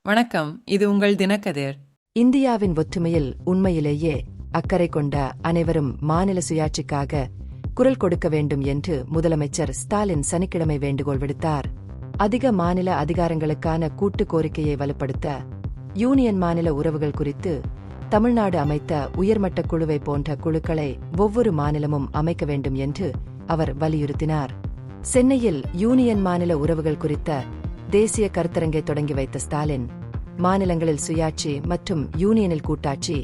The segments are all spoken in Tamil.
வணக்கம். இது உங்கள் தினக்கதிர். இந்தியாவின் ஒற்றுமையில் உண்மையிலேயே அக்கறை கொண்ட அனைவரும் மாநில சுயாட்சிக்காக குரல் கொடுக்க வேண்டும் என்று முதலமைச்சர் ஸ்டாலின் சனிக்கிழமை வேண்டுகோள் விடுத்தார். அதிக மாநில அதிகாரங்களுக்கான கூட்டு கோரிக்கையை வலுப்படுத்த யூனியன் மாநில உறவுகள் குறித்து தமிழ்நாடு அமைத்த உயர்மட்ட குழுவை போன்ற குழுக்களை ஒவ்வொரு மாநிலமும் அமைக்க வேண்டும் என்று அவர் வலியுறுத்தினார். சென்னையில் யூனியன் மாநில உறவுகள் குறித்த தேசிய கருத்தரங்கை தொடங்கி வைத்த ஸ்டாலின், மாநிலங்களில் சுயாட்சி மற்றும் யூனியனில் கூட்டாட்சி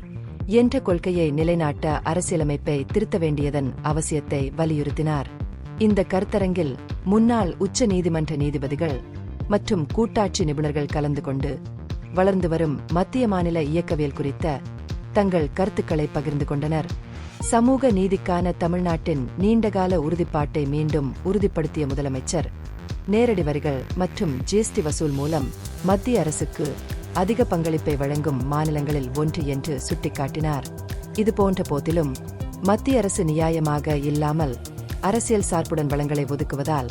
என்ற கொள்கையை நிலைநாட்ட அரசியலமைப்பை திருத்த வேண்டியதன் அவசியத்தை வலியுறுத்தினார். இந்த கருத்தரங்கில் முன்னாள் உச்ச நீதிமன்ற நீதிபதிகள் மற்றும் கூட்டாட்சி நிபுணர்கள் கலந்து கொண்டு வளர்ந்து வரும் மத்திய மாநில இயக்கவியல் குறித்த தங்கள் கருத்துக்களை பகிர்ந்து கொண்டனர். சமூக நீதிக்கான தமிழ்நாட்டின் நீண்டகால உறுதிப்பாட்டை மீண்டும் உறுதிப்படுத்திய முதலமைச்சர், நேரடி வரிகள் மற்றும் ஜிஎஸ்டி வசூல் மூலம் மத்திய அரசுக்கு அதிக பங்களிப்பை வழங்கும் மாநிலங்களில் ஒன்று என்று சுட்டிக்காட்டினார். இதுபோன்ற போதிலும் மத்திய அரசு நியாயமாக இல்லாமல் அரசியல் சார்புடன் வளங்களை ஒதுக்குவதால்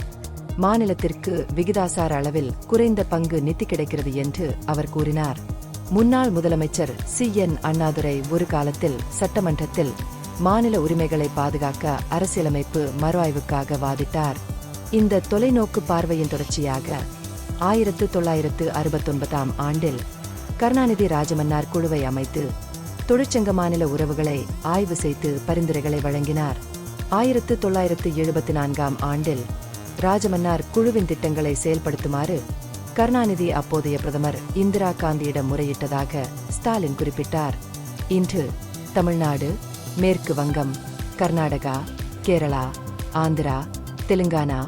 மாநிலத்திற்கு விகிதாசார அளவில் குறைந்த பங்கு நிதி கிடைக்கிறது என்று அவர் கூறினார். முன்னாள் முதலமைச்சர் சி.என். அண்ணாதுரை ஒரு காலத்தில் சட்டமன்றத்தில் மாநில உரிமைகளை பாதுகாக்க அரசியலமைப்பு மறுஆய்வுக்காக வாதிட்டார். இந்த தொலைநோக்கு பார்வையின் தொடர்ச்சியாக 1969ஆம் ஆண்டில் கருணாநிதி ராஜமன்னார் குழுவை அமைத்து தொழிற்சங்க மாநில உறவுகளை ஆய்வு செய்து பரிந்துரைகளை வழங்கினார். 1974ஆம் ஆண்டில் ராஜமன்னார் குழுவின் திட்டங்களை செயல்படுத்துமாறு கருணாநிதி அப்போதைய பிரதமர் இந்திரா காந்தியிடம் முறையிட்டதாக ஸ்டாலின் குறிப்பிட்டார். இன்று தமிழ்நாடு, மேற்கு வங்கம், கர்நாடகா, கேரளா, ஆந்திரா, தெலுங்கானா,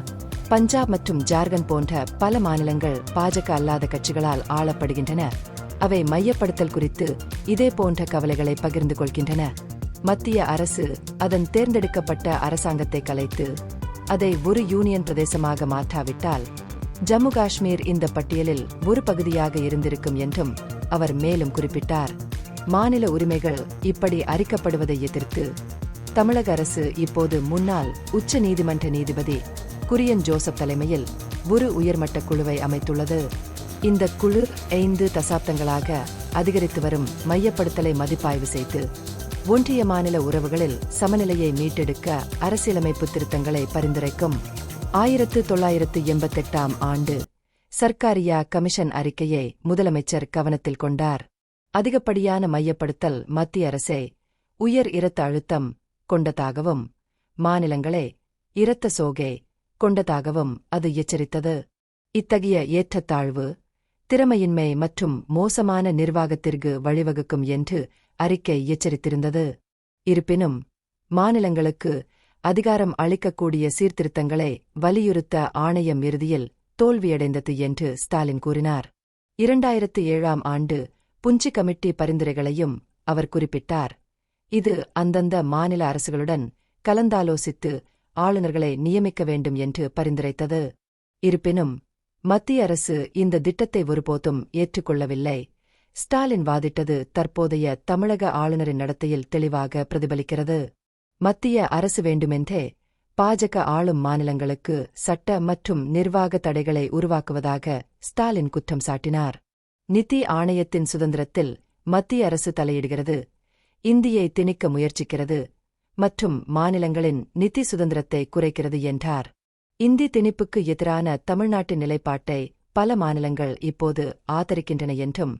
பஞ்சாப் மற்றும் ஜார்க்கண்ட் போன்ற பல மாநிலங்கள் பாஜக அல்லாத கட்சிகளால் ஆளப்படுகின்றன. அவை மையப்படுத்தல் குறித்து இதே போன்ற கவலைகளை பகிர்ந்து கொள்கின்றன. மத்திய அரசு அதன் தேர்ந்தெடுக்கப்பட்ட அரசாங்கத்தை கலைத்து அதை ஒரு யூனியன் பிரதேசமாக மாற்றாவிட்டால் ஜம்மு காஷ்மீர் இந்த பட்டியலில் ஒரு பகுதியாக இருந்திருக்கும் என்றும் அவர் மேலும் குறிப்பிட்டார். மாநில உரிமைகள் இப்படி அரிக்கப்படுவதை எதிர்த்து தமிழக அரசு இப்போது முன்னாள் உச்ச நீதிமன்ற நீதிபதி குரியன் ஜோசப் தலைமையில் ஒரு உயர்மட்ட குழுவை அமைத்துள்ளது. இந்த குழு 5 தசாப்தங்களாக அதிகரித்து வரும் மையப்படுத்தலை மதிப்பாய்வு செய்து ஒன்றிய மாநில உறவுகளில் சமநிலையை மீட்டெடுக்க அரசியலமைப்பு திருத்தங்களை பரிந்துரைக்கும். 1988ஆம் ஆண்டு சர்க்காரியா கமிஷன் அறிக்கையை முதலமைச்சர் கவனத்தில் கொண்டார். அதிகப்படியான மையப்படுத்தல் மத்திய அரசை உயர் இரத்த அழுத்தம் கொண்டதாகவும் மாநிலங்களே இரத்த சோகை கொண்டதாகவும் அது எச்சரித்தது. இத்தகைய ஏற்றத்தாழ்வு திறமையின்மை மற்றும் மோசமான நிர்வாகத்திற்கு வழிவகுக்கும் என்று அறிக்கை எச்சரித்திருந்தது. இருப்பினும் மாநிலங்களுக்கு அதிகாரம் அளிக்கக்கூடிய சீர்திருத்தங்களை வலியுறுத்த ஆணையம் இறுதியில் தோல்வியடைந்தது என்று ஸ்டாலின் கூறினார். 2007ஆம் ஆண்டு புஞ்சி கமிட்டி பரிந்துரைகளையும் அவர் குறிப்பிட்டார். இது அந்தந்த மாநில அரசுகளுடன் கலந்தாலோசித்து ஆளுநர்களை நியமிக்க வேண்டும் என்று பரிந்துரைத்தது. இருப்பினும் மத்திய அரசு இந்த திட்டத்தை ஒருபோதும் ஏற்றுக்கொள்ளவில்லை. ஸ்டாலின் வாதிட்டது தற்போதைய தமிழக ஆளுநரின் நடத்தையில் தெளிவாக பிரதிபலிக்கிறது. மத்திய அரசு வேண்டுமென்றே பாஜக ஆளும் மாநிலங்களுக்கு சட்ட மற்றும் நிர்வாக தடைகளை உருவாக்குவதாக ஸ்டாலின் குற்றம் சாட்டினார். நிதி ஆணையத்தின் சுதந்திரத்தில் மத்திய அரசு தலையிடுகிறது, இந்தியை திணிக்க முயற்சிக்கிறது மற்றும் மாநிலங்களின் நிதி சுதந்திரத்தை குறைக்கிறது என்றார். இந்தி திணிப்புக்கு எதிரான தமிழ்நாட்டின் நிலைப்பாட்டை பல மாநிலங்கள் இப்போது ஆதரிக்கின்றன என்றும்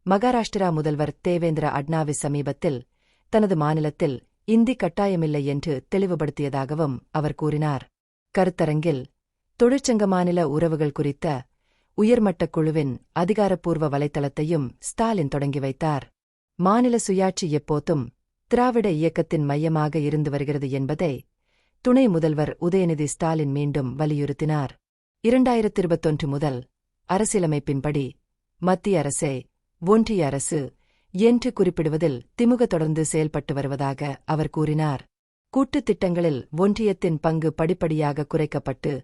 மகாராஷ்டிரா முதல்வர் தேவேந்திர அட்னாவிஸ் சமீபத்தில் தனது மாநிலத்தில் இந்தி கட்டாயமில்லை என்று தெளிவுபடுத்தியதாகவும் அவர் கூறினார். கருத்தரங்கில் தொழிற்சங்க மாநில உறவுகள் குறித்த உயர்மட்ட குழுவின் அதிகாரப்பூர்வ வலைத்தளத்தையும் ஸ்டாலின் தொடங்கி வைத்தார். மாநில சுயாட்சி எப்போதும் திராவிட இயக்கத்தின் மையமாக இருந்து வருகிறது என்பதை துணை முதல்வர் உதயநிதி ஸ்டாலின் மீண்டும் வலியுறுத்தினார். 2021 முதல் அரசியலமைப்பின்படி மத்திய அரசை ஒன்றிய அரசு என்று குறிப்பிடுவதில் திமுக தொடர்ந்து செயல்பட்டு வருவதாக அவர் கூறினார். கூட்டுத் திட்டங்களில் ஒன்றியத்தின் பங்கு படிப்படியாக குறைக்கப்பட்டு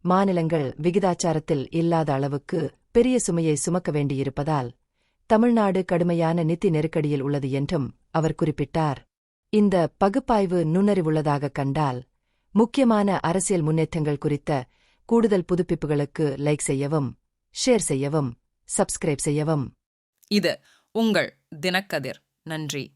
மாநிலங்கள் விகிதாச்சாரத்தில் இல்லாத அளவுக்கு பெரிய சுமையை சுமக்க வேண்டியிருப்பதால் தமிழ்நாடு கடுமையான நிதி நெருக்கடியில் உள்ளது என்றும் அவர் குறிப்பிட்டார். இந்த பகுப்பாய்வு நுண்ணறிவுள்ளதாக கண்டால் முக்கியமான அரசியல் முன்னேற்றங்கள் குறித்த கூடுதல் புதுப்பிப்புகளுக்கு லைக் செய்யவும், ஷேர் செய்யவும், சப்ஸ்கிரைப் செய்யவும். இது உங்கள் தினக்கதிர். நன்றி.